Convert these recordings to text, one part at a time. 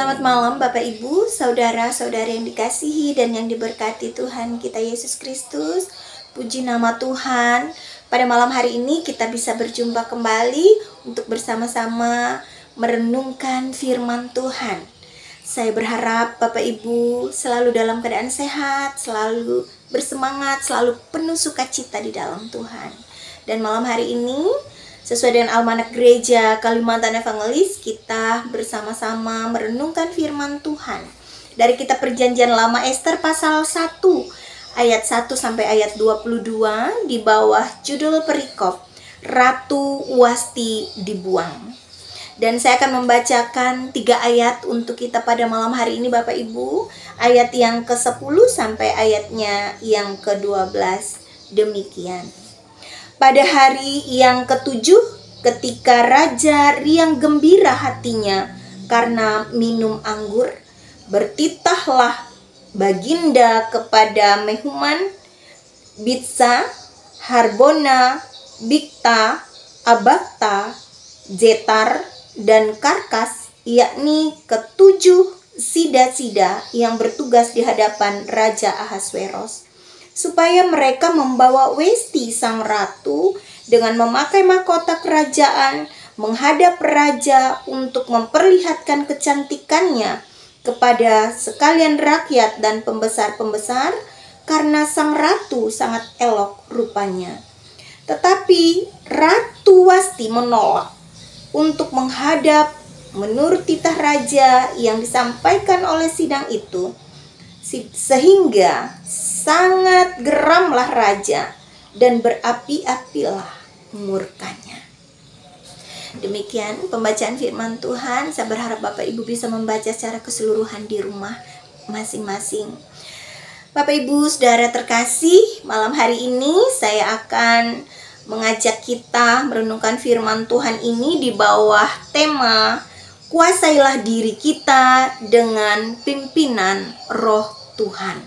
Selamat malam Bapak Ibu, saudara-saudari yang dikasihi dan yang diberkati Tuhan kita Yesus Kristus. Puji nama Tuhan. Pada malam hari ini kita bisa berjumpa kembali untuk bersama-sama merenungkan firman Tuhan. Saya berharap Bapak Ibu selalu dalam keadaan sehat, selalu bersemangat, selalu penuh sukacita di dalam Tuhan. Dan malam hari ini sesuai dengan Almanak Gereja Kalimantan Evangelis, kita bersama-sama merenungkan firman Tuhan dari kitab Perjanjian Lama Ester pasal 1 ayat 1 sampai ayat 22 di bawah judul perikop Ratu Wasti dibuang. Dan saya akan membacakan 3 ayat untuk kita pada malam hari ini Bapak Ibu. Ayat yang ke-10 sampai ayatnya yang ke-12 demikian. Pada hari yang ke-7, ketika raja riang gembira hatinya karena minum anggur, bertitahlah Baginda kepada Mehuman, Bitsa, Harbona, Bikta, Abagta, Zetar, dan Karkas, yakni ke-7 sida-sida yang bertugas di hadapan Raja Ahasweros, supaya mereka membawa Westi sang ratu dengan memakai mahkota kerajaan menghadap raja untuk memperlihatkan kecantikannya kepada sekalian rakyat dan pembesar-pembesar, karena sang ratu sangat elok rupanya. Tetapi Ratu Wasti menolak untuk menghadap menurut titah raja yang disampaikan oleh sidang itu, sehingga sangat geramlah raja dan berapi-apilah murkanya. Demikian pembacaan firman Tuhan. Saya berharap Bapak Ibu bisa membaca secara keseluruhan di rumah masing-masing. Bapak Ibu saudara terkasih, malam hari ini saya akan mengajak kita merenungkan firman Tuhan ini di bawah tema kuasailah diri kita dengan pimpinan Roh Tuhan.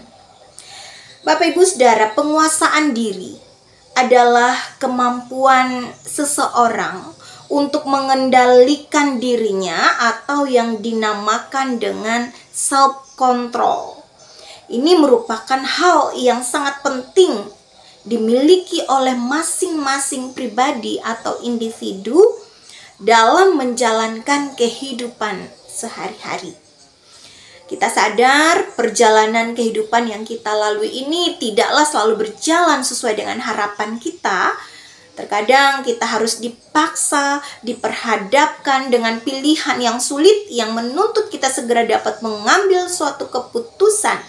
Bapak Ibu saudara, penguasaan diri adalah kemampuan seseorang untuk mengendalikan dirinya atau yang dinamakan dengan self-control. Ini merupakan hal yang sangat penting dimiliki oleh masing-masing pribadi atau individu dalam menjalankan kehidupan sehari-hari. Kita sadar perjalanan kehidupan yang kita lalui ini tidaklah selalu berjalan sesuai dengan harapan kita. Terkadang kita harus dipaksa, diperhadapkan dengan pilihan yang sulit yang menuntut kita segera dapat mengambil suatu keputusan.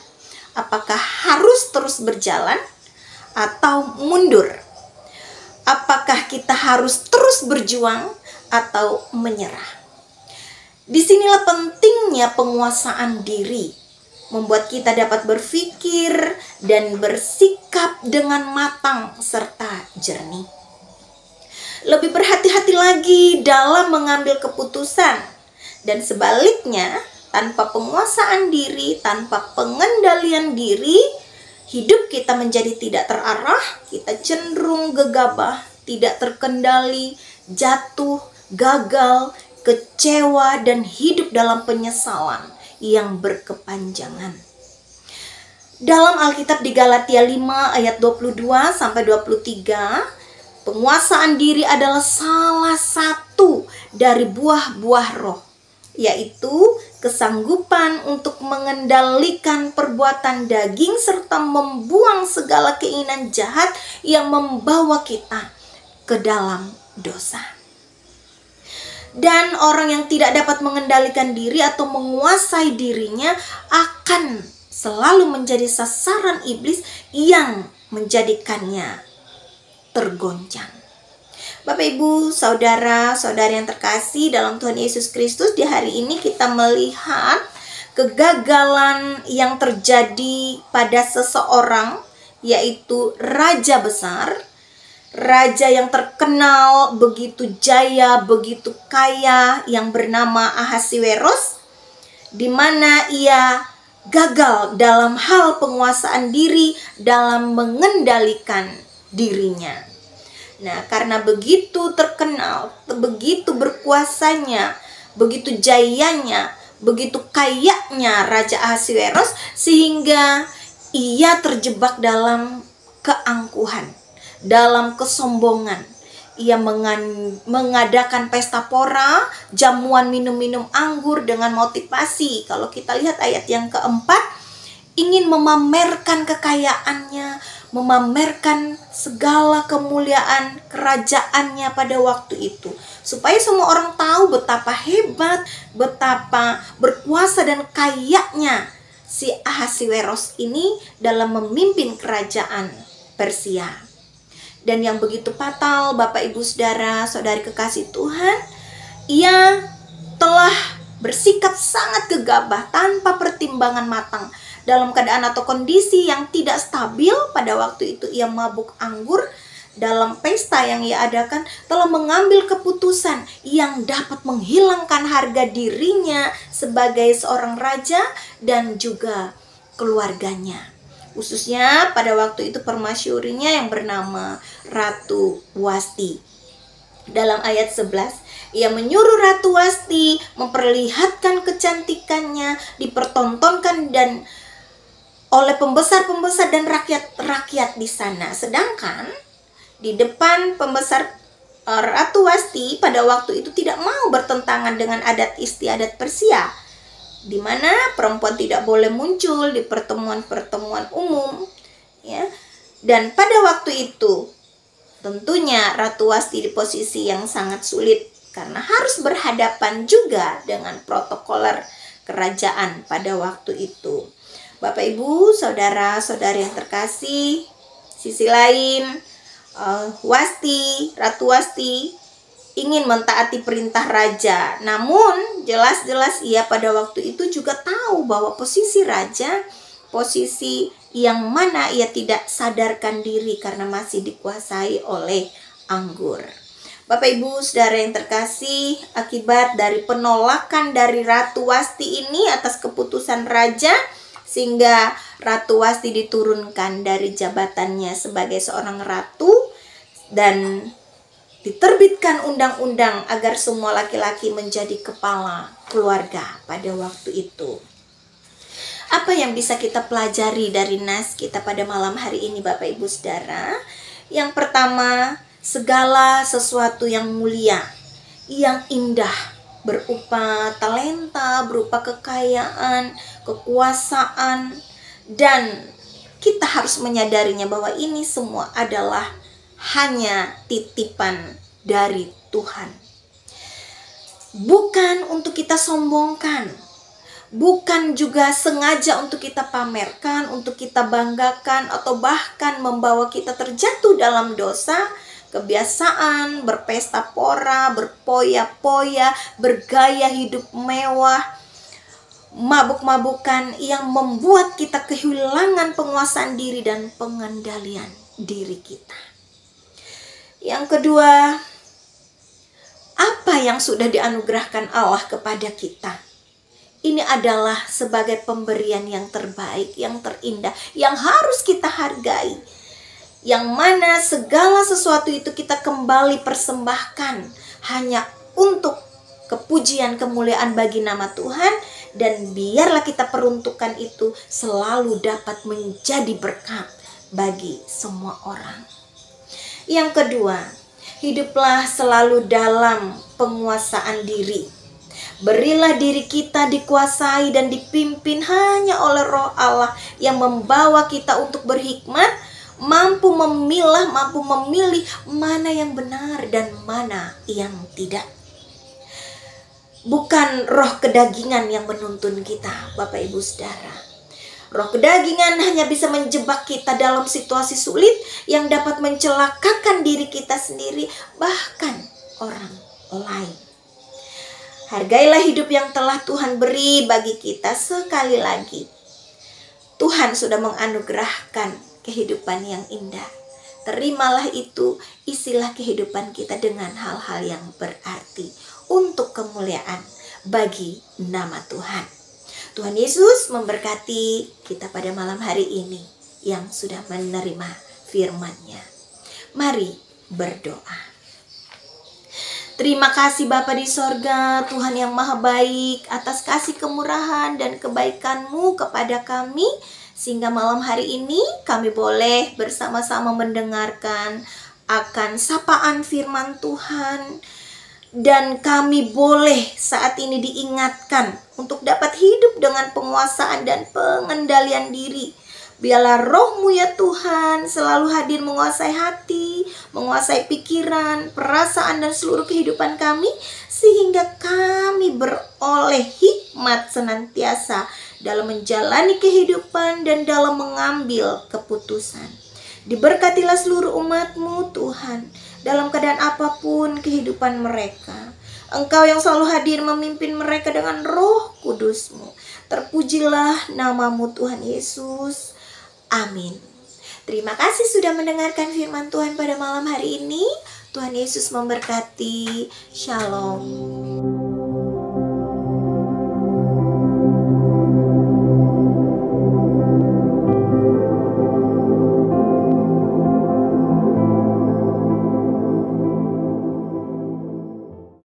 Apakah harus terus berjalan atau mundur? Apakah kita harus terus berjuang atau menyerah? Disinilah pentingnya penguasaan diri, membuat kita dapat berpikir dan bersikap dengan matang serta jernih. Lebih berhati-hati lagi dalam mengambil keputusan, dan sebaliknya, tanpa penguasaan diri, tanpa pengendalian diri, hidup kita menjadi tidak terarah, kita cenderung gegabah, tidak terkendali, jatuh, gagal, kecewa, dan hidup dalam penyesalan yang berkepanjangan. Dalam Alkitab di Galatia 5 ayat 22 sampai 23, penguasaan diri adalah salah satu dari buah-buah roh, yaitu kesanggupan untuk mengendalikan perbuatan daging serta membuang segala keinginan jahat yang membawa kita ke dalam dosa. Dan orang yang tidak dapat mengendalikan diri atau menguasai dirinya akan selalu menjadi sasaran iblis yang menjadikannya tergoncang. Bapak Ibu, saudara-saudari yang terkasih dalam Tuhan Yesus Kristus, di hari ini kita melihat kegagalan yang terjadi pada seseorang, yaitu raja besar, raja yang terkenal, begitu jaya, begitu kaya, yang bernama Ahasweros, di mana ia gagal dalam hal penguasaan diri, dalam mengendalikan dirinya. Nah, karena begitu terkenal, begitu berkuasanya, begitu jayanya, begitu kayanya Raja Ahasiweros sehingga ia terjebak dalam keangkuhan, dalam kesombongan. Ia mengadakan pesta pora, jamuan minum-minum anggur dengan motivasi. Kalau kita lihat ayat yang keempat, ingin memamerkan kekayaannya, memamerkan segala kemuliaan kerajaannya pada waktu itu, supaya semua orang tahu betapa hebat, betapa berkuasa dan kayanya si Ahasiweros ini dalam memimpin kerajaan Persia. Dan yang begitu fatal, Bapak Ibu Saudara, saudari kekasih Tuhan, ia telah bersikap sangat gegabah tanpa pertimbangan matang. Dalam keadaan atau kondisi yang tidak stabil, pada waktu itu ia mabuk anggur. Dalam pesta yang ia adakan, telah mengambil keputusan yang dapat menghilangkan harga dirinya sebagai seorang raja dan juga keluarganya. Khususnya pada waktu itu permasyurinya yang bernama Ratu Wasti. Dalam ayat 11, ia menyuruh Ratu Wasti memperlihatkan kecantikannya, dipertontonkan dan oleh pembesar-pembesar dan rakyat-rakyat di sana. Sedangkan di depan pembesar Ratu Wasti pada waktu itu tidak mau bertentangan dengan adat istiadat Persia, di mana perempuan tidak boleh muncul di pertemuan-pertemuan umum, ya. Dan pada waktu itu tentunya Ratu Wasti di posisi yang sangat sulit karena harus berhadapan juga dengan protokoler kerajaan pada waktu itu. Bapak Ibu, saudara-saudari yang terkasih, sisi lain Ratu Wasti ingin mentaati perintah raja. Namun jelas-jelas ia pada waktu itu juga tahu bahwa posisi raja, posisi yang mana ia tidak sadarkan diri karena masih dikuasai oleh anggur. Bapak Ibu Saudara yang terkasih, akibat dari penolakan dari Ratu Wasti ini atas keputusan raja, sehingga Ratu Wasti diturunkan dari jabatannya sebagai seorang ratu dan diterbitkan undang-undang agar semua laki-laki menjadi kepala keluarga pada waktu itu. Apa yang bisa kita pelajari dari nas kita pada malam hari ini, Bapak Ibu Saudara? Yang pertama, segala sesuatu yang mulia, yang indah, berupa talenta, berupa kekayaan, kekuasaan, dan kita harus menyadarinya bahwa ini semua adalah hanya titipan dari Tuhan. Bukan untuk kita sombongkan, bukan juga sengaja untuk kita pamerkan, untuk kita banggakan, atau bahkan membawa kita terjatuh dalam dosa, kebiasaan berpesta pora, berpoya-poya, bergaya hidup mewah, mabuk-mabukan yang membuat kita kehilangan penguasaan diri dan pengendalian diri kita. Yang kedua, apa yang sudah dianugerahkan Allah kepada kita? Ini adalah sebagai pemberian yang terbaik, yang terindah, yang harus kita hargai. Yang mana segala sesuatu itu kita kembali persembahkan hanya untuk kepujian kemuliaan bagi nama Tuhan, dan biarlah kita peruntukan itu selalu dapat menjadi berkat bagi semua orang. Yang kedua, hiduplah selalu dalam penguasaan diri. Berilah diri kita dikuasai dan dipimpin hanya oleh Roh Allah yang membawa kita untuk berhikmat, mampu memilah, mampu memilih mana yang benar dan mana yang tidak. Bukan roh kedagingan yang menuntun kita, Bapak Ibu Saudara. Roh kedagingan hanya bisa menjebak kita dalam situasi sulit yang dapat mencelakakan diri kita sendiri, bahkan orang lain. Hargailah hidup yang telah Tuhan beri bagi kita. Sekali lagi, Tuhan sudah menganugerahkan kehidupan yang indah. Terimalah itu, isilah kehidupan kita dengan hal-hal yang berarti untuk kemuliaan bagi nama Tuhan. Tuhan Yesus memberkati kita pada malam hari ini yang sudah menerima firman-Nya. Mari berdoa. Terima kasih Bapa di sorga, Tuhan yang maha baik, atas kasih kemurahan dan kebaikan-Mu kepada kami, sehingga malam hari ini kami boleh bersama-sama mendengarkan akan sapaan firman Tuhan. Dan kami boleh saat ini diingatkan untuk dapat hidup dengan penguasaan dan pengendalian diri. Biarlah Roh-Mu ya Tuhan selalu hadir menguasai hati, menguasai pikiran, perasaan dan seluruh kehidupan kami, sehingga kami beroleh hikmat senantiasa dalam menjalani kehidupan dan dalam mengambil keputusan. Diberkatilah seluruh umat-Mu Tuhan, dalam keadaan apapun kehidupan mereka. Engkau yang selalu hadir memimpin mereka dengan Roh Kudus-Mu. Terpujilah nama-Mu Tuhan Yesus. Amin. Terima kasih sudah mendengarkan firman Tuhan pada malam hari ini. Tuhan Yesus memberkati. Shalom.